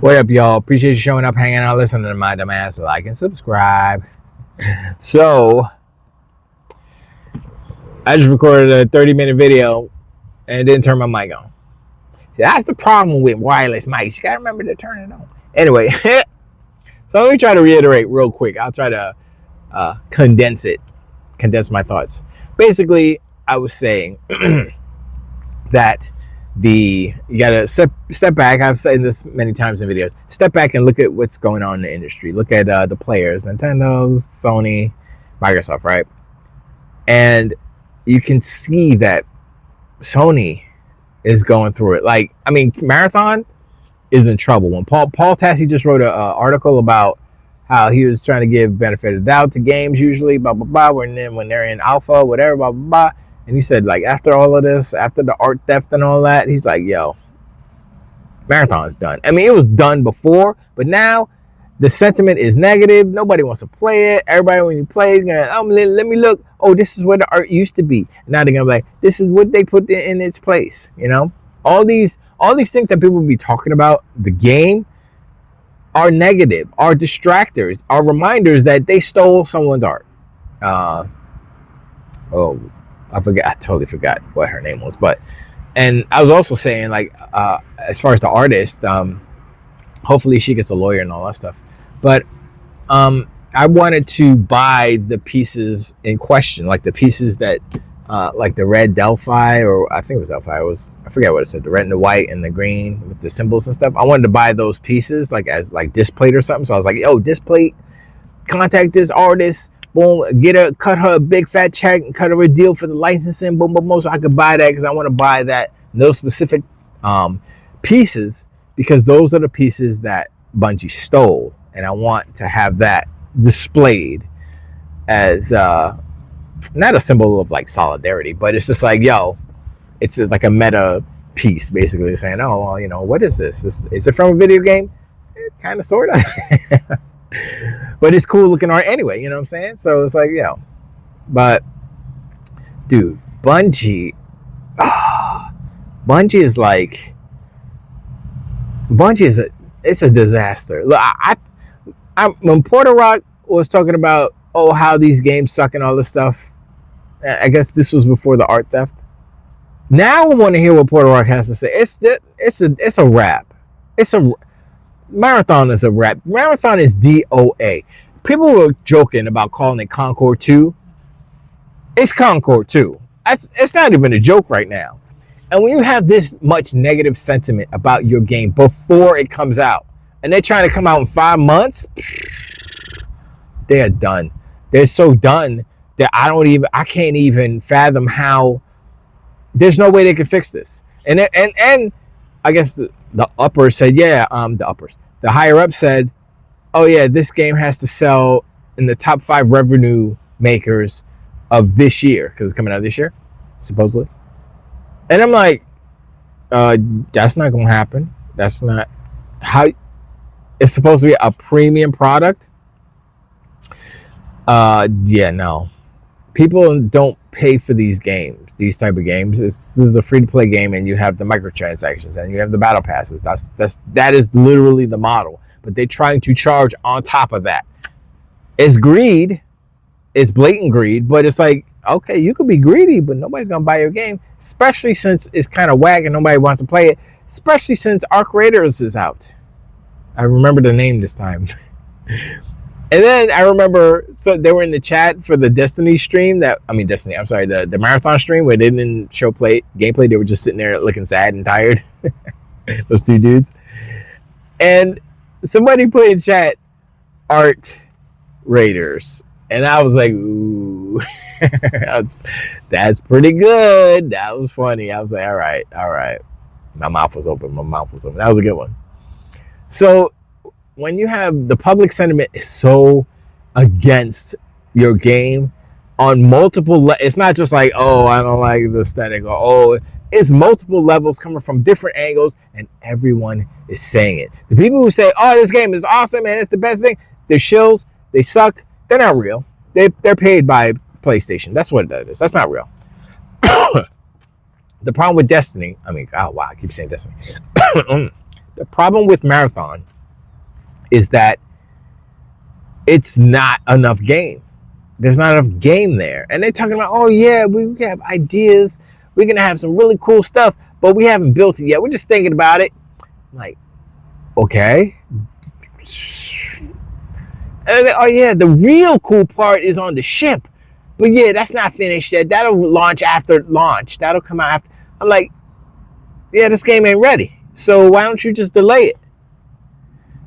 What up, y'all? Appreciate you showing up, hanging out, listening to my dumb ass. Like and subscribe. So, I just recorded a 30-minute video and it didn't turn my mic on. See, that's the problem with wireless mics. You gotta remember to turn it on. Anyway, so let me try to reiterate real quick. I'll try to condense my thoughts. Basically, I was saying that you gotta step back. I've said this many times in videos. Step back and look at what's going on in the industry. Look at the players: Nintendo, Sony, Microsoft, right? And you can see that Sony is going through it. Like, I mean, Marathon is in trouble. When Paul Tassi just wrote an article about how he was trying to give benefit of the doubt to games, usually, blah blah blah. When they're in alpha, whatever, blah blah blah. And he said, like, after all of this, after the art theft and all that, he's like, yo, Marathon's done. I mean, it was done before, but now the sentiment is negative. Nobody wants to play it. Everybody, when you play it, let me look. Oh, this is where the art used to be. And now they're gonna be like, this is what they put in its place. You know, all these things that people be talking about the game are negative, are distractors, are reminders that they stole someone's art. I totally forgot what her name was, and I was also saying, like, as far as the artist, hopefully she gets a lawyer and all that stuff. But I wanted to buy the pieces in question, like the pieces that, like the red Delphi, or I think it was Delphi. I forget what it said, the red and the white and the green with the symbols and stuff. I wanted to buy those pieces, like as like disc plate or something. So I was like, yo, disc plate, contact this artist. Boom, cut her a big fat check and cut her a deal for the licensing. Boom, boom, boom. So I could buy that because I want to buy those specific pieces, because those are the pieces that Bungie stole, and I want to have that displayed as not a symbol of like solidarity, but it's just like, yo, it's just like a meta piece, basically saying, oh, well, you know, what is this? Is it from a video game? Kind of, sort of. But it's cool looking art anyway, you know what I'm saying? So it's like, yo. But, dude, Bungie is it's a disaster. Look, when Porter Rock was talking about, oh, how these games suck and all this stuff, I guess this was before the art theft. Now I want to hear what Porter Rock has to say. It's a rap. Marathon is a rap. Marathon is DOA. People were joking about calling it Concord 2. It's Concord 2. It's not even a joke right now. And when you have this much negative sentiment about your game before it comes out, and they're trying to come out in 5 months, they are done. They're so done that I can't even fathom how. There's no way they can fix this. And I guess the uppers said, yeah, the higher up said, oh yeah, this game has to sell in the top 5 revenue makers of this year, because it's coming out this year, supposedly. And I'm like, that's not gonna happen. That's not how it's supposed to be, a premium product. Yeah, no. People don't pay for these games, these type of games. This is a free-to-play game, and you have the microtransactions and you have the battle passes. That is literally the model. But they're trying to charge on top of that. It's greed. It's blatant greed. But it's like, okay, you could be greedy, but nobody's gonna buy your game, especially since it's kind of whack and nobody wants to play it. Especially since Arc Raiders is out. I remember the name this time. And then I remember, so they were in the chat for the Destiny stream, the Marathon stream, where they didn't show gameplay. They were just sitting there looking sad and tired. Those two dudes. And somebody put in chat, Art Raiders. And I was like, ooh, that's pretty good. That was funny. I was like, all right. My mouth was open. That was a good one. So, when you have the public sentiment is so against your game on multiple it's not just like, oh, I don't like the aesthetic, or oh, it's multiple levels coming from different angles, and everyone is saying it. The people who say, oh, this game is awesome and it's the best thing, they're shills, they suck, they're not real. They're paid by PlayStation. That's what that is. That's not real. The problem with Destiny, I mean, oh wow, I keep saying Destiny. The problem with Marathon is that it's not enough game. There's not enough game there. And they're talking about, oh yeah, we have ideas. We're going to have some really cool stuff, but we haven't built it yet. We're just thinking about it. I'm like, okay. And oh yeah, the real cool part is on the ship. But yeah, that's not finished yet. That'll launch after launch. That'll come out after. I'm like, yeah, this game ain't ready. So why don't you just delay it?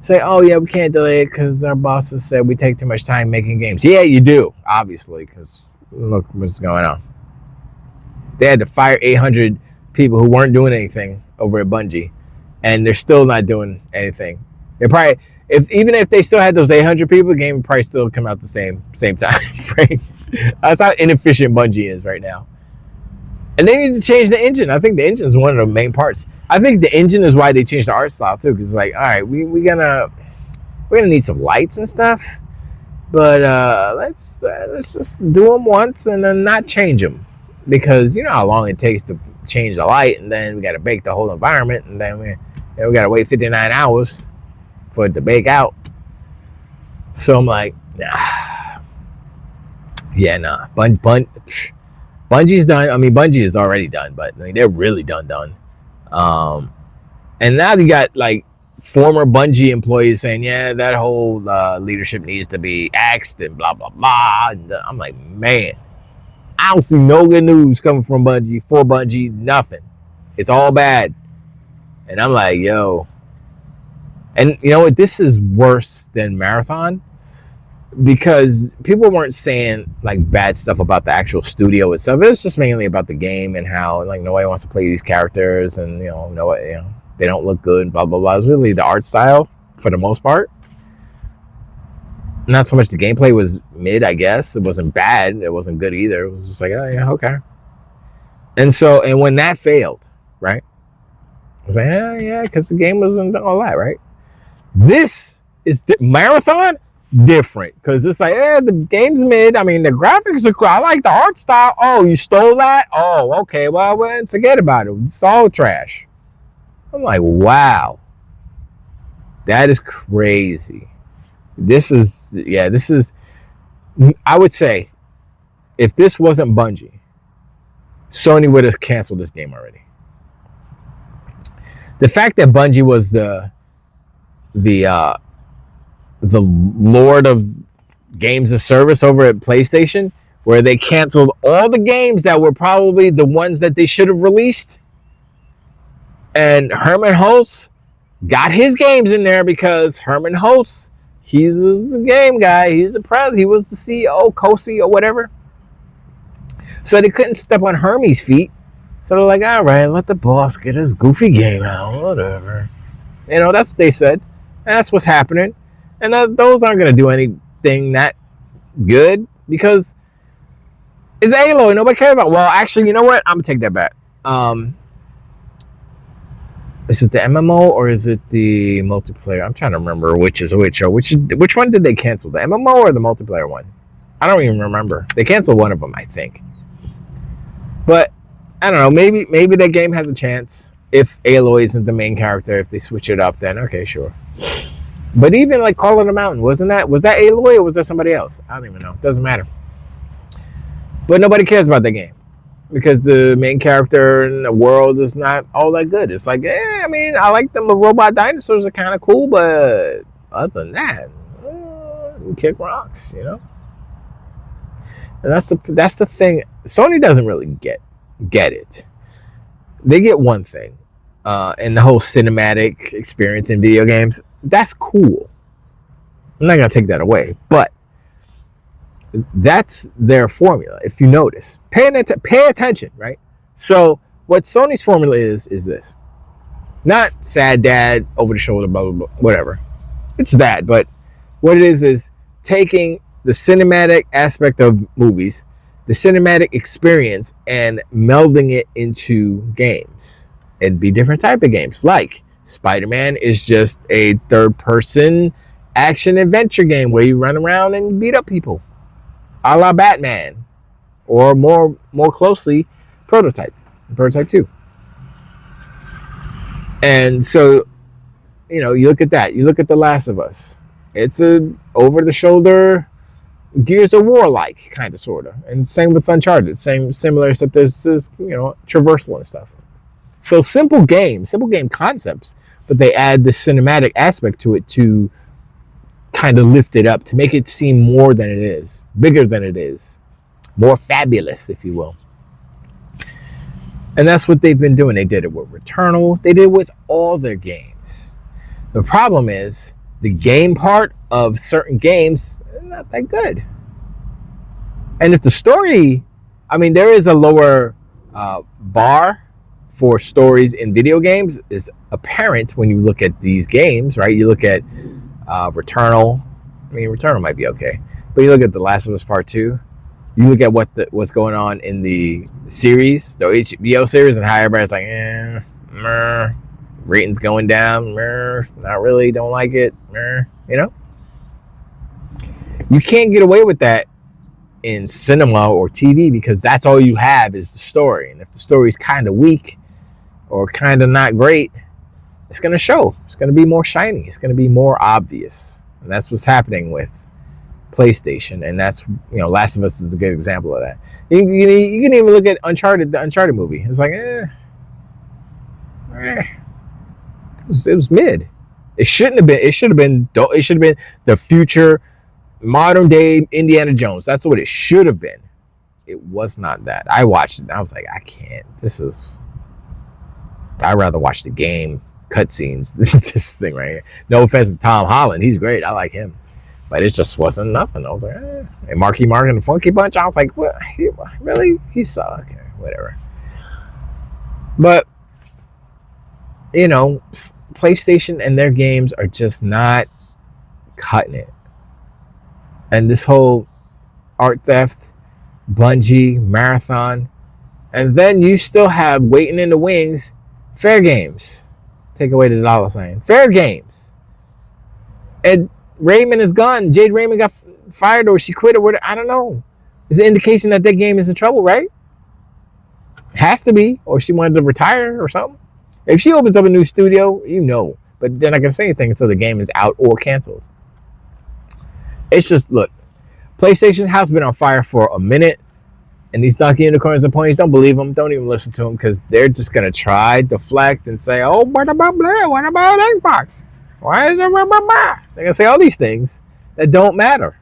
Say, oh yeah, we can't delay it because our bosses said we take too much time making games. Yeah, you do, obviously, because look what's going on. They had to fire 800 people who weren't doing anything over at Bungie, and they're still not doing anything. They probably, even if they still had those 800 people, the game would probably still come out the same time frame. That's how inefficient Bungie is right now. And they need to change the engine. I think the engine is one of the main parts. I think the engine is why they changed the art style too. Because like, all right, we're gonna need some lights and stuff, but let's just do them once and then not change them, because you know how long it takes to change the light, and then we got to bake the whole environment, and then we got to wait 59 hours for it to bake out. So I'm like, nah, yeah, nah. Bungie's done. I mean, Bungie is already done, but I mean, they're really done. And now you got like former Bungie employees saying, yeah, that whole leadership needs to be axed and blah, blah, blah. And I'm like, man, I don't see no good news coming from Bungie, for Bungie, nothing. It's all bad. And I'm like, yo. And you know what? This is worse than Marathon, because people weren't saying like bad stuff about the actual studio itself. It was just mainly about the game and how like nobody wants to play these characters, and they don't look good, blah blah blah. It was really the art style for the most part. Not so much the gameplay was mid, I guess. It wasn't bad. It wasn't good either. It was just like, oh yeah, okay. And when that failed, right? I was like, yeah, because the game wasn't all that, right? This is Marathon. Different, because it's like, the game's mid. I mean, the graphics are cool. I like the art style. Oh, you stole that? Oh, okay. Well, forget about it. It's all trash. I'm like, wow, that is crazy. This is, I would say, if this wasn't Bungie, Sony would have canceled this game already. The fact that Bungie was the lord of games as service over at PlayStation, where they canceled all the games that were probably the ones that they should have released, and Herman Hulse got his games in there because Herman Hulse, he was the game guy, he's the president, he was the CEO, co-CEO, whatever. So they couldn't step on Hermes' feet. So they're like, all right, let the boss get his goofy game out, whatever. That's what they said, and that's what's happening. And those aren't going to do anything that good, because it's Aloy. Nobody cares about. Well, actually, you know what? I'm going to take that back. Is it the MMO or is it the multiplayer? I'm trying to remember which is which. Or which one did they cancel? The MMO or the multiplayer one? I don't even remember. They canceled one of them, I think. But I don't know. Maybe that game has a chance if Aloy isn't the main character. If they switch it up, then okay, sure. But even like Call of the Mountain, was that Aloy or was that somebody else? I don't even know. It doesn't matter. But nobody cares about that game, because the main character in the world is not all that good. It's like, I mean, I like them. The robot dinosaurs are kind of cool, but other than that, you kick rocks, And that's the thing. Sony doesn't really get it. They get one thing, and the whole cinematic experience in video games. That's cool. I'm not gonna take that away, but that's their formula. If you notice, pay attention, right? So what Sony's formula is this: not sad dad, over the shoulder, blah blah blah, whatever. It's that, but what it is taking the cinematic aspect of movies, the cinematic experience, and melding it into games. It'd be different type of games, like Spider-Man is just a third-person action adventure game where you run around and beat up people, a la Batman, or more closely, Prototype 2. And so you look at that. You look at The Last of Us. It's a over-the-shoulder Gears of War like kind of sort of, and same with Uncharted, similar, except there's traversal and stuff. So simple game concepts, but they add this cinematic aspect to it to kind of lift it up, to make it seem more than it is, bigger than it is, more fabulous, if you will. And that's what they've been doing. They did it with Returnal. They did it with all their games. The problem is the game part of certain games is not that good. And if the story, there is a lower bar for stories in video games is apparent when you look at these games, right? You look at Returnal. Returnal might be okay, but you look at The Last of Us Part 2. You look at what's going on in the series, the HBO series, and how everybody's like, ratings going down, not really, don't like it, You can't get away with that in cinema or TV because that's all you have is the story. And if the story is kind of weak or kind of not great, it's going to show. It's going to be more shiny. It's going to be more obvious. And that's what's happening with PlayStation, and that's Last of Us is a good example of that. You can even look at Uncharted, the Uncharted movie. It was like, it was mid. It shouldn't have been. It should have been the future, modern day Indiana Jones. That's what it should have been. It was not that. I watched it and I was like, I can't. I'd rather watch the game cutscenes than this thing right here. No offense to Tom Holland, he's great. I like him. But it just wasn't nothing. I was like, And Marky Mark and the Funky Bunch, I was like, what? Really? He sucked. Okay, whatever. But, PlayStation and their games are just not cutting it. And this whole art theft, Bungie, Marathon, and then you still have waiting in the wings, Fair Games. Take away the dollar sign. Fair Games. And Raymond is gone. Jade Raymond got fired or she quit or whatever. I don't know. It's an indication that that game is in trouble, right? Has to be. Or she wanted to retire or something. If she opens up a new studio, But they're not going to say anything until the game is out or canceled. It's just, look. PlayStation has been on fire for a minute. And these donkey unicorns and ponies, don't believe them. Don't even listen to them because they're just going to try, deflect, and say, oh, what about Blair? What about Xbox? Why is it? They're going to say all these things that don't matter.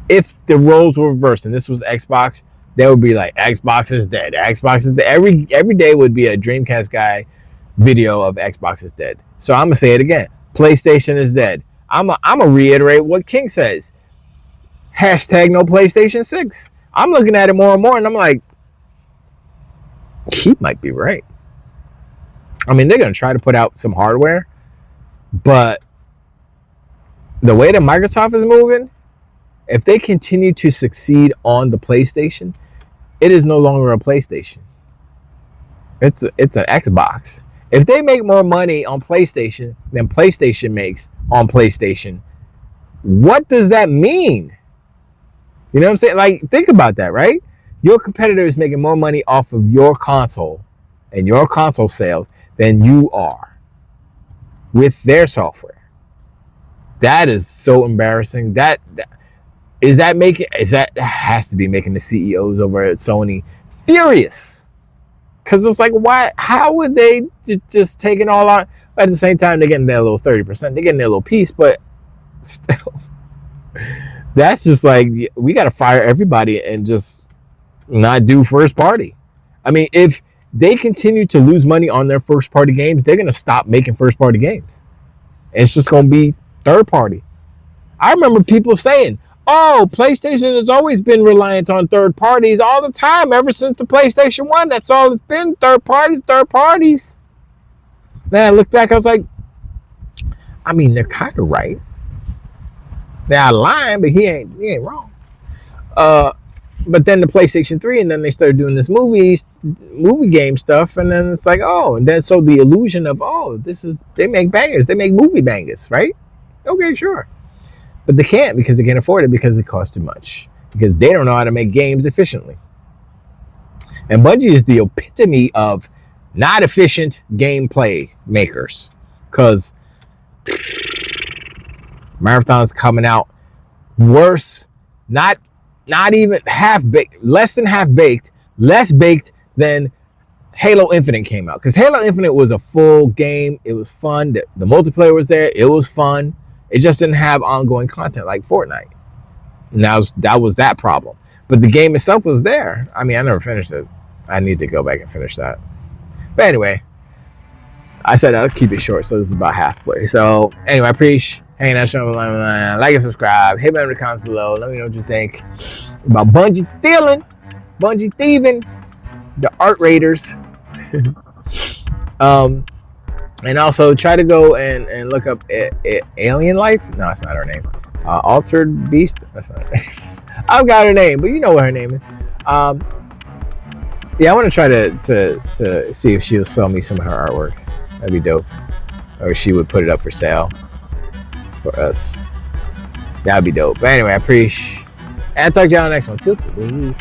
If the roles were reversed and this was Xbox, they would be like, Xbox is dead. Xbox is dead. Every day would be a Dreamcast guy video of Xbox is dead. So I'm going to say it again. PlayStation is dead. I'm going to reiterate what King says. Hashtag no PlayStation 6. I'm looking at it more and more and I'm like, he might be right. They're going to try to put out some hardware. But the way that Microsoft is moving, if they continue to succeed on the PlayStation, it is no longer a PlayStation. It's an Xbox. If they make more money on PlayStation than PlayStation makes on PlayStation, what does that mean? You know what I'm saying? Like, think about that, right? Your competitor is making more money off of your console and your console sales than you are with their software. That is so embarrassing. That has to be making the CEOs over at Sony furious. Because it's like, why? How would they just take it all out? But at the same time, they're getting their little 30%. They're getting their little piece, but still. That's just like, we got to fire everybody and just not do first party. If they continue to lose money on their first party games, they're going to stop making first party games. It's just going to be third party. I remember people saying, oh, PlayStation has always been reliant on third parties all the time, ever since the PlayStation 1. That's all it's been, third parties. Then I look back, I was like, they're kind of right. They're out of line, but he ain't wrong. But then the PlayStation 3, and then they started doing this movie game stuff, and then it's like, and then so the illusion of, they make bangers, they make movie bangers, right? Okay, sure. But they can't because they can't afford it because it costs too much. Because they don't know how to make games efficiently. And Bungie is the epitome of not efficient gameplay makers. because Marathon's coming out worse, not even half baked, less than half baked, less baked than Halo Infinite came out. Because Halo Infinite was a full game. It was fun. The multiplayer was there. It was fun. It just didn't have ongoing content like Fortnite. And that was that problem. But the game itself was there. I mean, I never finished it. I need to go back and finish that. But anyway, I said I'll keep it short, so this is about halfway. So anyway, I appreciate hanging out, like and subscribe. Hit me in the comments below. Let me know what you think about Bungie stealing, Bungie thieving, the art raiders. And also try to go and look up Alien Life. No, that's not her name. Altered Beast. That's not her name. I've got her name, but you know what her name is. Yeah, I want to try to see if she'll sell me some of her artwork. That'd be dope. Or she would put it up for sale for us. That'd be dope. But anyway, I appreciate. And I'll talk to y'all on the next one. Till the week.